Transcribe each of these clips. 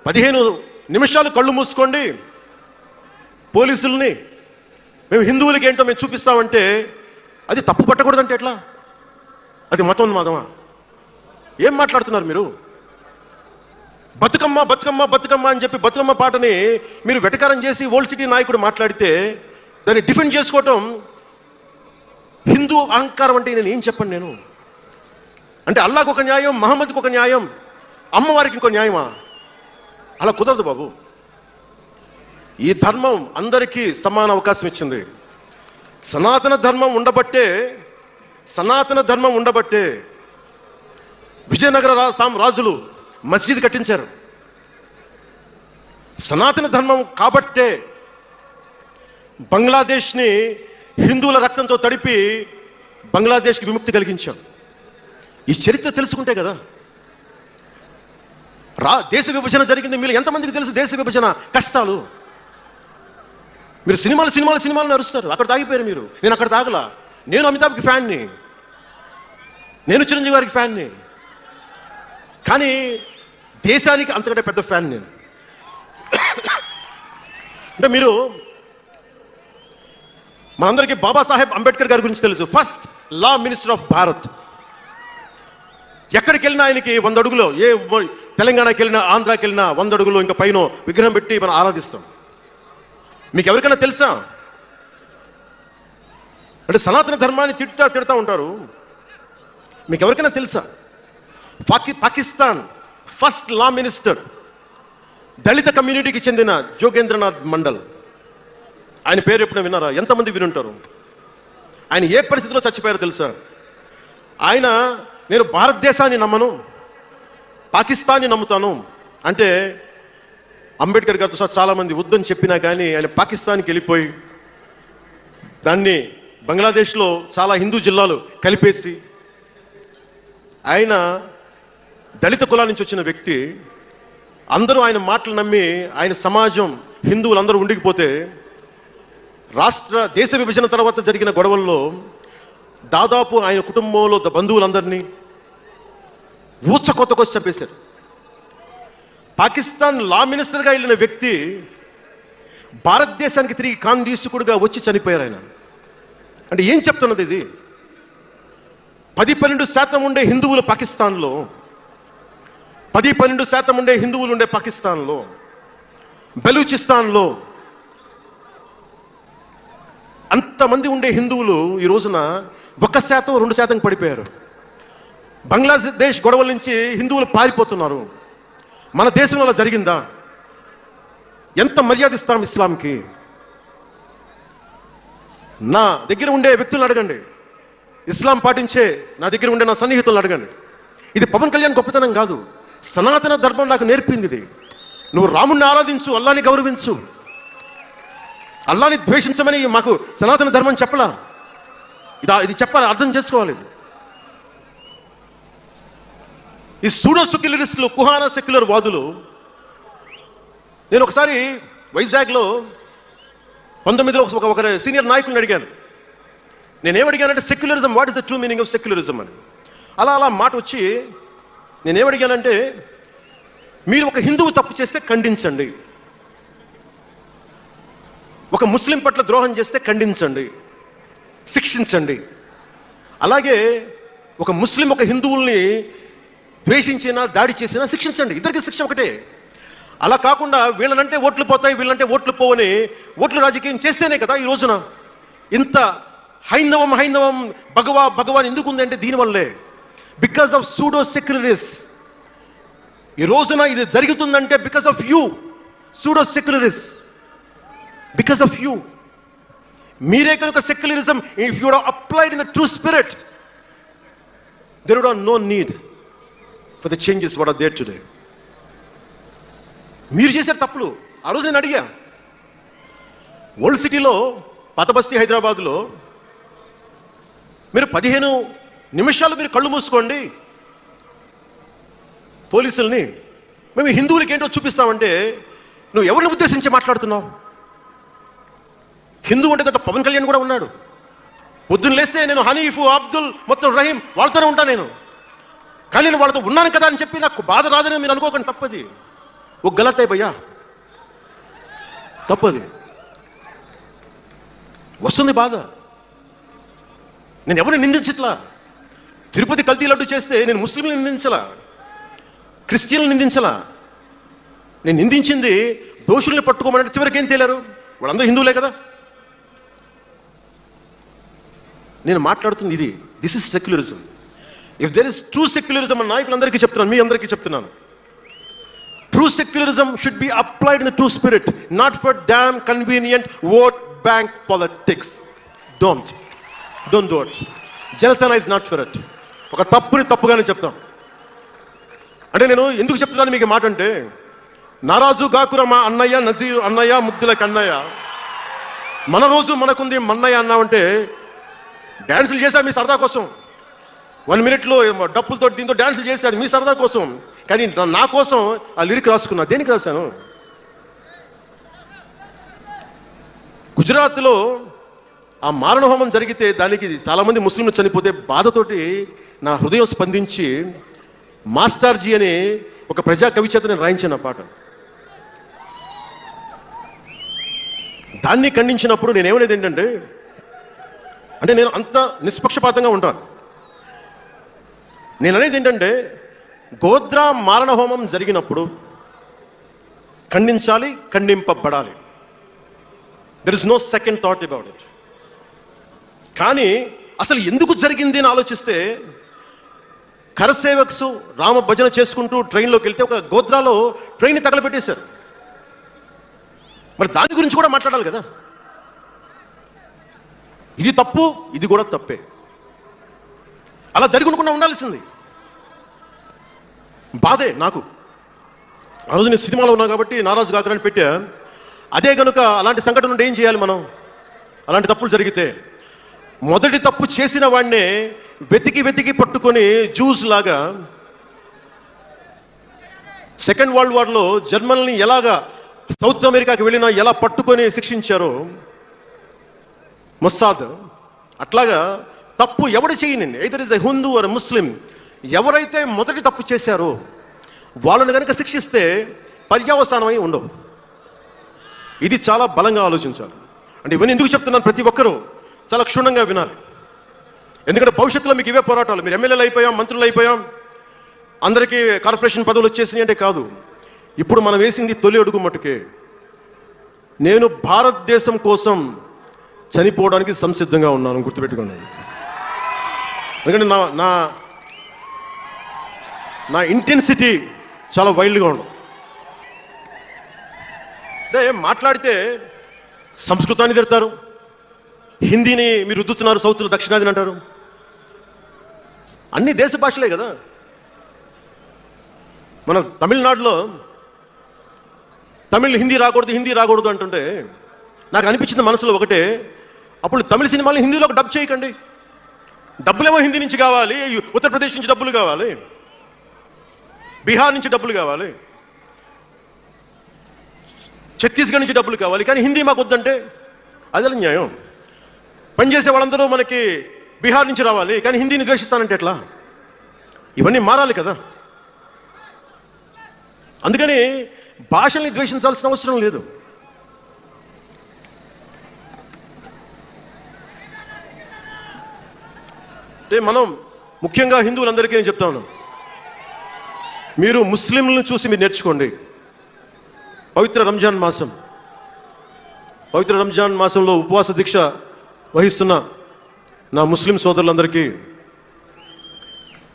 15 నిమిషాలు కళ్ళు మూసుకోండి, పోలీసుల్ని మేము హిందువులకి ఏంటో మేము చూపిస్తామంటే అది తప్పు పట్టకూడదంటే ఎట్లా? అది మతోన్మాదమా? ఏం మాట్లాడుతున్నారు మీరు? బతుకమ్మ బతుకమ్మ బతుకమ్మ అని చెప్పి బతుకమ్మ పాటని మీరు వెటకారం చేసి ఓల్డ్ సిటీ నాయకుడు మాట్లాడితే దాన్ని డిఫెండ్ చేసుకోవటం హిందూ అహంకారం అంటే నేను ఏం చెప్పండి? నేను అంటే అల్లాహ్కు ఒక న్యాయం, మహమ్మద్కి ఒక న్యాయం, అమ్మవారికి ఇంకో న్యాయమా? అలా కుదరదు బాబు. ఈ ధర్మం అందరికీ సమాన అవకాశం ఇచ్చింది. సనాతన ధర్మం ఉండబట్టే విజయనగర రాజులు మస్జిద్ కట్టించారు. సనాతన ధర్మం కాబట్టే బంగ్లాదేశ్ని హిందువుల రక్తంతో తడిపి బంగ్లాదేశ్కి విముక్తి కలిగించాం. ఈ చరిత్ర తెలుసుకుంటే కదా. దేశ విభజన జరిగింది. మీరు ఎంతమందికి తెలుసు దేశ విభజన కష్టాలు? మీరు సినిమాలు నడుస్తారు, అక్కడ తాగిపోయారు మీరు. నేను అక్కడ తాగలా. నేను అమితాబ్కి ఫ్యాన్ని, నేను చిరంజీవి గారికి ఫ్యాన్ని, కానీ దేశానికి అంతకంటే పెద్ద ఫ్యాన్ నేను. అంటే మీరు మనందరికీ బాబాసాహెబ్ అంబేద్కర్ గారి గురించి తెలుసు. First law minister of Bharat. ఎక్కడికి వెళ్ళినా ఆయనకి 100 అడుగులో, తెలంగాణకి వెళ్ళినా ఆంధ్రాకి వెళ్ళినా 100 అడుగులో ఇంకా పైన విగ్రహం పెట్టి మనం ఆరాధిస్తాం. మీకు ఎవరికైనా తెలుసా? అంటే సనాతన ధర్మాన్ని తిడతా ఉంటారు. మీకు ఎవరికైనా తెలుసా? పాకిస్తాన్ ఫస్ట్ లా మినిస్టర్ దళిత కమ్యూనిటీకి చెందిన జోగేంద్రనాథ్ మండల్. ఆయన పేరు ఎప్పుడైనా విన్నారా? ఎంతమంది వినుంటారు? ఆయన ఏ పరిస్థితిలో చచ్చిపోయారో తెలుసా? ఆయన నేను భారతదేశాన్ని నమ్మను, పాకిస్తాన్ని నమ్ముతాను అంటే అంబేద్కర్ గారితో సహా చాలా మంది వద్దని చెప్పినా కానీ ఆయన పాకిస్తాన్కి వెళ్ళిపోయి దాన్ని బంగ్లాదేశ్లో చాలా హిందూ జిల్లాలు కలిపేసి ఆయన దళిత కులా నుంచి వచ్చిన వ్యక్తి. అందరూ ఆయన మాటలు నమ్మి ఆయన సమాజం హిందువులందరూ ఉండిపోతే దేశ విభజన తర్వాత జరిగిన గొడవల్లో దాదాపు ఆయన కుటుంబంలో బంధువులందరినీ ఊచకొత్తకొచ్చి చంపేశారు. పాకిస్తాన్ లా మినిస్టర్గా వెళ్ళిన వ్యక్తి భారతదేశానికి తిరిగి కాందీసుకుడుగా వచ్చి చనిపోయారు ఆయన. అంటే ఏం చెప్తున్నది ఇది? 10-12% ఉండే హిందువులు పాకిస్తాన్లో, 10-12% ఉండే హిందువులు ఉండే పాకిస్తాన్లో, బలూచిస్తాన్లో అంతమంది ఉండే హిందువులు ఈ రోజున 1%-2% పడిపోయారు. బంగ్లాదేశ్ గొడవల నుంచి హిందువులు పారిపోతున్నారు. మన దేశంలో అలా జరిగిందా? ఎంత మర్యాద ఇస్తాం ఇస్లాంకి? నా దగ్గర ఉండే వ్యక్తులను అడగండి, ఇస్లాం పాటించే నా దగ్గర ఉండే నా సన్నిహితులను అడగండి. ఇది పవన్ కళ్యాణ్ గొప్పతనం కాదు, సనాతన ధర్మం నాకు నేర్పింది ఇది. నువ్వు రాముణ్ణి ఆరాధించు, అల్లాని గౌరవించు, అల్లాని ద్వేషించమని మాకు సనాతన ధర్మం చెప్పలా. ఇది చెప్పాలి, అర్థం చేసుకోవాలి. ఈ సూడో సెక్యులరిస్టులు, కుహానా సెక్యులర్ వాదులు. నేను ఒకసారి వైజాగ్లో 19లో ఒక సీనియర్ నాయకుల్ని అడిగాను. నేనేమడిగానంటే secularism, what is the true meaning of secularism అని. అలా మాట వచ్చి నేనేమడిగానంటే, మీరు ఒక హిందువు తప్పు చేస్తే ఖండించండి, ఒక ముస్లిం పట్ల ద్రోహం చేస్తే ఖండించండి, శిక్షించండి. అలాగే ఒక ముస్లిం ఒక హిందువుల్ని ద్వేషించినా దాడి చేసినా శిక్షించండి. ఇద్దరికి శిక్ష ఒకటే. అలా కాకుండా వీళ్ళనంటే ఓట్లు పోతాయి, వీళ్ళంటే ఓట్లు పోవని ఓట్లు రాజకీయం చేస్తేనే కదా ఈ రోజున ఇంత హైందవం భగవాన్ ఎందుకు ఉంది అంటే దీనివల్లే. Because of pseudo secularist. ఈ రోజున ఇది జరుగుతుందంటే because of you pseudo secularist, because of you. మీరే కనుక secularism if you would applied in the true spirit, there would no need for the changes what are there today. మీరు చేశారు తప్పులు. ఆ రోజు నేను అడిగా, ఓల్డ్ సిటీలో పాత బస్తీ హైదరాబాద్లో మీరు 15 నిమిషాలు మీరు కళ్ళు మూసుకోండి, పోలీసుల్ని మేము హిందువులకి ఏంటో చూపిస్తామంటే నువ్వు ఎవరిని ఉద్దేశించి మాట్లాడుతున్నావు? హిందూ అంటే దాంట్లో పవన్ కళ్యాణ్ కూడా ఉన్నాడు. పొద్దున్న లేస్తే నేను హనీఫ్, అబ్దుల్, మొత్తం రహీం వాళ్ళతోనే ఉంటాను నేను. కానీ నేను వాళ్ళతో ఉన్నాను కదా అని చెప్పి నాకు బాధ రాదని మీరు అనుకోకండి, తప్పది. वो गलत है भैया, తప్పది. వస్తుంది బాధ. నేను ఎవరిని నిందించట్లా. తిరుపతి కల్తీ లడ్డు చేస్తే నేను ముస్లింలను నిందించలా, క్రిస్టియన్లు నిందించలా. నేను నిందించింది దోషుల్ని పట్టుకోమని. చివరికి ఏం తేలారు? వాళ్ళందరూ హిందువులే కదా. నేను మాట్లాడుతుంది ఇది. This is secularism. If there is true secularism అని నాయకులందరికీ చెప్తున్నాను, మీ అందరికీ చెప్తున్నాను. True secularism should be applied in the true spirit, not for damn convenient vote bank politics. Don't do it. Janasena is not for it. ఒక తప్పుని తప్పుగానే చెప్తాం. అంటే నేను ఎందుకు చెప్తున్నాను మీకు మాట అంటే, నారాజు గాకుర మా అన్నయ్య, నజీరు అన్నయ్య, ముద్దుల కన్నయ్య, మన రోజు మనకుంది మన్నయ్య అన్నామంటే డ్యాన్సులు చేశా మీ సరదా కోసం. 1 minute డప్పులతో దీంతో డ్యాన్సులు చేశారు మీ సరదా కోసం. కానీ నా కోసం ఆ లిరిక్ రాసుకున్నా. దేనికి రాశాను? గుజరాత్లో ఆ మారణ హోమం జరిగితే దానికి చాలామంది ముస్లింలు చనిపోతే బాధతోటి నా హృదయం స్పందించి మాస్టర్జీ అనే ఒక ప్రజా కవి చేత నేను రాయించాను ఆ పాట. దాన్ని ఖండించినప్పుడు నేనేమనేది ఏంటంటే, అంటే నేను అంత నిష్పక్షపాతంగా ఉంటాను. నేను అనేది ఏంటంటే, గోద్రా మారణ హోమం జరిగినప్పుడు ఖండించాలి, ఖండింపబడాలి. There is no second thought about it. కానీ అసలు ఎందుకు జరిగింది అని ఆలోచిస్తే, కరసేవక్స్ రామ భజన చేసుకుంటూ ట్రైన్లోకి వెళ్తే ఒక గోద్రాలో ట్రైన్ని తగలబెట్టేశారు. మరి దాని గురించి కూడా మాట్లాడాలి కదా. ఇది తప్పు, ఇది కూడా తప్పే. అలా జరుగుకుండా ఉండాల్సింది. బాధే నాకు. ఆ రోజు నేను సినిమాలో ఉన్నా కాబట్టి నారాజు గాకరని పెట్టా. అదే కనుక అలాంటి సంఘటన నుండి ఏం చేయాలి మనం? అలాంటి తప్పులు జరిగితే మొదటి తప్పు చేసిన వాడినే వెతికి పట్టుకొని జ్యూస్ లాగా సెకండ్ వరల్డ్ వార్లో జర్మనీని ఎలాగా సౌత్ అమెరికాకి వెళ్ళినా ఎలా పట్టుకొని శిక్షించారో మొస్సాద్, అట్లాగా తప్పు ఎవడు చేయనండి, either is a Hindu or Muslim, ఎవరైతే మొదటి తప్పు చేశారో వాళ్ళని కనుక శిక్షిస్తే పర్యవసానమై ఉండవు. ఇది చాలా బలంగా ఆలోచించాలి. అంటే ఇవన్నీ ఎందుకు చెప్తున్నాను, ప్రతి ఒక్కరూ చాలా క్షుణ్ణంగా వినాలి. ఎందుకంటే భవిష్యత్తులో మీకు ఇవే పోరాటాలు. మీరు ఎమ్మెల్యేలు అయిపోయాం, మంత్రులు అయిపోయాం, అందరికీ కార్పొరేషన్ పదవులు వచ్చేసినాయి అంటే కాదు. ఇప్పుడు మనం వేసింది తొలి అడుగు మటుకే. నేను భారతదేశం కోసం చనిపోవడానికి సంసిద్ధంగా ఉన్నాను, గుర్తుపెట్టుకోండి. ఎందుకంటే నా ఇంటెన్సిటీ చాలా వైల్డ్గా ఉండదు. అంటే మాట్లాడితే సంస్కృతాన్ని తిడతారు, హిందీని మీరు రుద్దుతున్నారు, సౌత్లో దక్షిణాదిని అంటారు. అన్ని దేశ భాషలే కదా. మన తమిళనాడులో హిందీ రాకూడదు అంటుంటే నాకు అనిపించింది మనసులో ఒకటే, అప్పుడు తమిళ సినిమాలు హిందీలోకి డబ్ చేయకండి. డబ్బులేమో హిందీ నుంచి కావాలి, ఉత్తరప్రదేశ్ నుంచి డబ్బులు కావాలి, బీహార్ నుంచి డబ్బులు కావాలి, ఛత్తీస్గఢ్ నుంచి డబ్బులు కావాలి, కానీ హిందీ మాకు వద్దంటే అదే న్యాయం. పనిచేసే వాళ్ళందరూ మనకి బీహార్ నుంచి రావాలి, కానీ హిందీని ద్వేషిస్తానంటే ఎట్లా? ఇవన్నీ మారాలి కదా. అందుకని భాషల్ని ద్వేషించాల్సిన అవసరం లేదు. అంటే మనం ముఖ్యంగా హిందువులందరికీ నేను చెప్తా ఉన్నాను, మీరు ముస్లింలను చూసి మీరు నేర్చుకోండి. పవిత్ర రంజాన్ మాసంలో ఉపవాస దీక్ష వహిస్తున్న నా ముస్లిం సోదరులందరికీ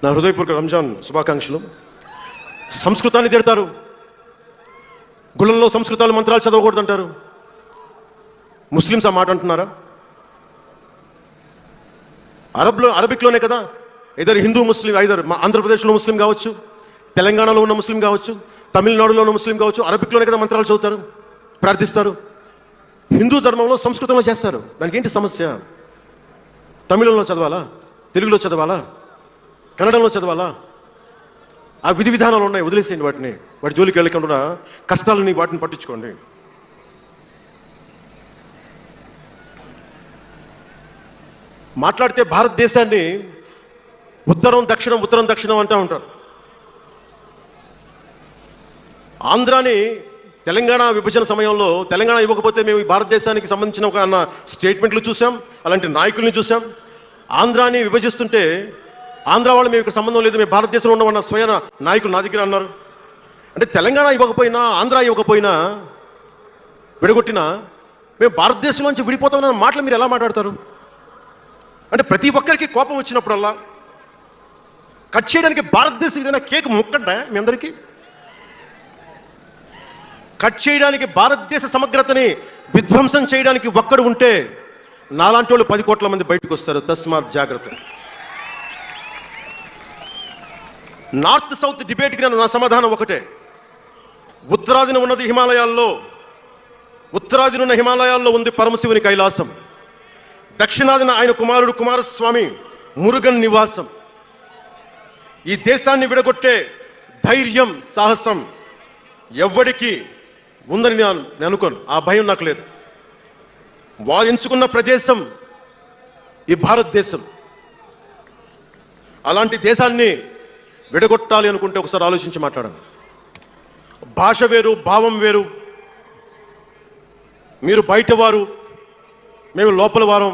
నా హృదయపూర్వక రంజాన్ శుభాకాంక్షలు. సంస్కృతాన్ని తిడతారు, గుళ్ళల్లో సంస్కృతాలు మంత్రాలు చదవకూడదంటారు. ముస్లిమ్స్ ఆ మాట అంటున్నారా? అరబిక్లోనే కదా, ఇద్దరు హిందూ ముస్లిం, ఐదర్ ఆంధ్రప్రదేశ్లో ముస్లిం కావచ్చు, తెలంగాణలో ఉన్న ముస్లిం కావచ్చు, తమిళనాడులో ఉన్న ముస్లిం కావచ్చు, అరబిక్లోనే కదా మంత్రాలు చదువుతారు, ప్రార్థిస్తారు. హిందూ ధర్మంలో సంస్కృతంలో చేస్తారు. దానికి ఏంటి సమస్య? తమిళంలో చదవాలా, తెలుగులో చదవాలా, కన్నడంలో చదవాలా? ఆ విధి విధానాలు ఉన్నాయి, వదిలేసేయండి వాటిని. వాటి జోలికి వెళ్ళకుండా కష్టాలని వాటిని పట్టించుకోండి. మాట్లాడితే భారతదేశాన్ని ఉత్తరం దక్షిణం అంటూ ఉంటారు. ఆంధ్రాని తెలంగాణ విభజన సమయంలో తెలంగాణ ఇవ్వకపోతే మేము ఈ భారతదేశానికి సంబంధించిన ఒక అన్న స్టేట్మెంట్లు చూసాం, అలాంటి నాయకుల్ని చూసాం. ఆంధ్రాని విభజిస్తుంటే ఆంధ్ర వాళ్ళు మేము ఇక్కడ సంబంధం లేదు, మేము భారతదేశంలో ఉండమన్న స్వయం నాయకులు నా దగ్గర అన్నారు. అంటే తెలంగాణ ఇవ్వకపోయినా ఆంధ్ర ఇవ్వకపోయినా విడగొట్టినా మేము భారతదేశంలోంచి విడిపోతామన్న మాటలు మీరు ఎలా మాట్లాడతారు? అంటే ప్రతి ఒక్కరికి కోపం వచ్చినప్పుడల్లా కట్ చేయడానికి భారతదేశం ఏదైనా కేక్ ముక్కంటే మీ అందరికీ కట్ చేయడానికి భారతదేశ సమగ్రతని విధ్వంసం చేయడానికి ఒక్కడు ఉంటే నాలాంటి వాళ్ళు 10 కోట్ల మంది బయటకు వస్తారు. తస్మాత్ జాగ్రత్త. నార్త్ సౌత్ డిబేట్కి నా సమాధానం ఒకటే. ఉత్తరాదిన ఉన్నది హిమాలయాల్లో, ఉత్తరాదిన ఉన్న హిమాలయాల్లో ఉంది పరమశివుని కైలాసం. దక్షిణాదిన ఆయన కుమారుడు కుమారస్వామి మురుగన్ నివాసం. ఈ దేశాన్ని విడగొట్టే ధైర్యం సాహసం ఎవ్వడికి ఉందని నేను అనుకోను. ఆ భయం నాకు లేదు. వారు ఎంచుకున్న ప్రదేశం ఈ భారతదేశం. అలాంటి దేశాన్ని విడగొట్టాలి అనుకుంటే ఒకసారి ఆలోచించి మాట్లాడండి. భాష వేరు, భావం వేరు. మీరు బయట వారు, మేము లోపల వారం.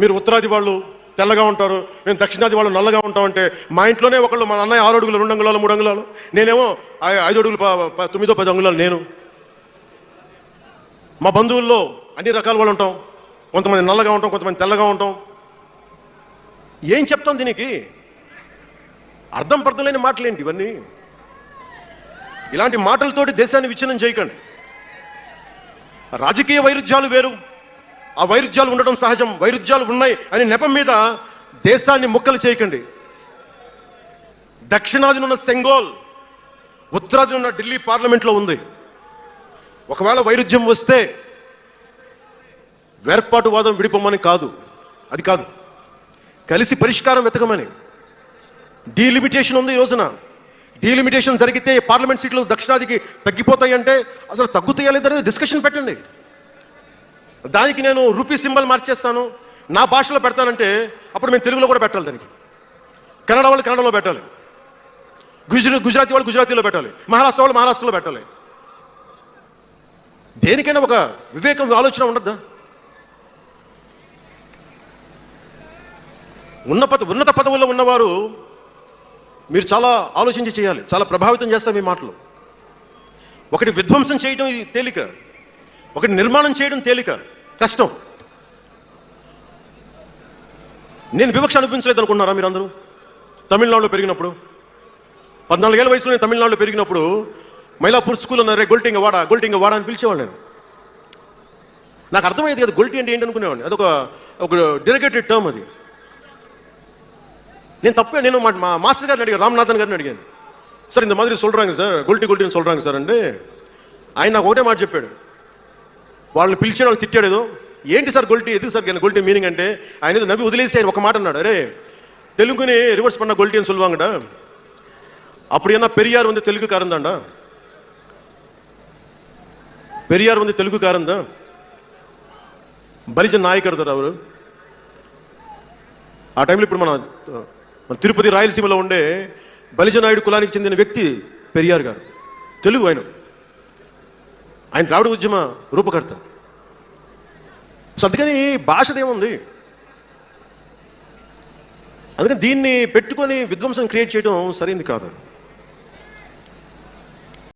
మీరు ఉత్తరాది వాళ్ళు తెల్లగా ఉంటారు, మేము దక్షిణాది వాళ్ళు నల్లగా ఉంటామంటే మా ఇంట్లోనే ఒకళ్ళు, మా అన్నయ్య 6 అడుగులు 2 అంగుళాలు 3 అంగుళాలు, నేనేమో 5 అడుగులు 9 10 అంగుళాలు నేను. మా బంధువుల్లో అన్ని రకాల వాళ్ళు ఉంటాం. కొంతమంది నల్లగా ఉంటాం, కొంతమంది తెల్లగా ఉంటాం. ఏం చెప్తాం దీనికి? అర్థం పర్థం లేని మాటలేంటి ఇవన్నీ? ఇలాంటి మాటలతోటి దేశాన్ని విచ్ఛిన్నం చేయకండి. రాజకీయ వైరుధ్యాలు వేరు, ఆ వైరుధ్యాలు ఉండడం సహజం. వైరుధ్యాలు ఉన్నాయి అని నెపం మీద దేశాన్ని ముక్కలు చేయకండి. దక్షిణాదినున్న సెంగోల్, ఉత్తరాదినున్న ఢిల్లీ పార్లమెంట్లో ఉంది. ఒకవేళ వైరుధ్యం వస్తే వేర్పాటువాదం విడిపోమని కాదు, అది కాదు, కలిసి పరిష్కారం వెతకమని. డీలిమిటేషన్ ఉంది ఈ రోజున. డీలిమిటేషన్ జరిగితే పార్లమెంట్ సీట్లు దక్షిణాదికి తగ్గిపోతాయి అంటే అసలు తగ్గుతాయా లేదని డిస్కషన్ పెట్టండి. దానికి నేను రూపీ సింబల్ మార్చేస్తాను, నా భాషలో పెడతానంటే అప్పుడు మేము తెలుగులో కూడా పెట్టాలి. దానికి కన్నడ వాళ్ళు కన్నడలో పెట్టాలి, గుజరాతీ వాళ్ళు గుజరాతీలో పెట్టాలి, మహారాష్ట్ర వాళ్ళు మహారాష్ట్రలో పెట్టాలి. దేనికైనా ఒక వివేకం, ఆలోచన ఉండద్దా? ఉన్నత పదవుల్లో ఉన్నవారు మీరు చాలా ఆలోచించి చేయాలి. చాలా ప్రభావితం చేస్తారు మీ మాటలు. ఒకటి విధ్వంసం చేయడం తేలిక, ఒకటి నిర్మాణం చేయడం తేలిక, కష్టం. నేను వివక్ష అనిపించలేదు అనుకున్నారా మీరందరూ? తమిళనాడులో పెరిగినప్పుడు 14 ఏళ్ల వయసులో నేను తమిళనాడులో పెరిగినప్పుడు మైలాపూర్ స్కూల్ అన్నారే గొల్టింగ వాడ అని పిలిచేవాడు. నేను నాకు అర్థమయ్యేది కదా గొల్టి అంటే ఏంటి అనుకునేవాడిని. ఒక డెరిగేటెడ్ టర్మ్ అది. నేను మా మాస్టర్ గారిని అడిగాను, రామ్నాథన్ గారిని అడిగాను, సార్ ఇంత మాదిరి சொல்றாங்க సార్, గొల్టిని சொல்றாங்க సార్ అంటే ఆయన నాకు ఒకటే మాట చెప్పాడు. వాళ్ళని పిలిచాడు, వాళ్ళు తిట్టాడు ఏదో. ఏంటి సార్ గొల్టి, ఎందుకు సార్ గొల్టి మీనింగ్ అంటే ఆయన ఏదో నవ్వి వదిలేసి ఆయన ఒక మాట అన్నాడు, అరే తెలుగుని రివర్స్ பண்ண గొల్టి అని சொல்லுவாங்கடா, அப்படி என்ன பெரியார் வந்து தெலுங்குக்காரன் தான்டா, பெரியார் வந்து தெலுங்குக்காரன் தான், బలిజ నాయకుడు సార్ అవరు. ఆ టైంలో ఇప్పుడు మన తిరుపతి రాయలసీమలో ఉండే బలిజ నాయుడు కులానికి చెందిన వ్యక్తి పెరియార్ గారు, తెలుగు. ఆయన ద్రావిడ ఉద్యమ రూపకర్త. సో అందుకని భాషదేముంది, అందుకని దీన్ని పెట్టుకొని విధ్వంసం క్రియేట్ చేయడం సరైనది కాదు.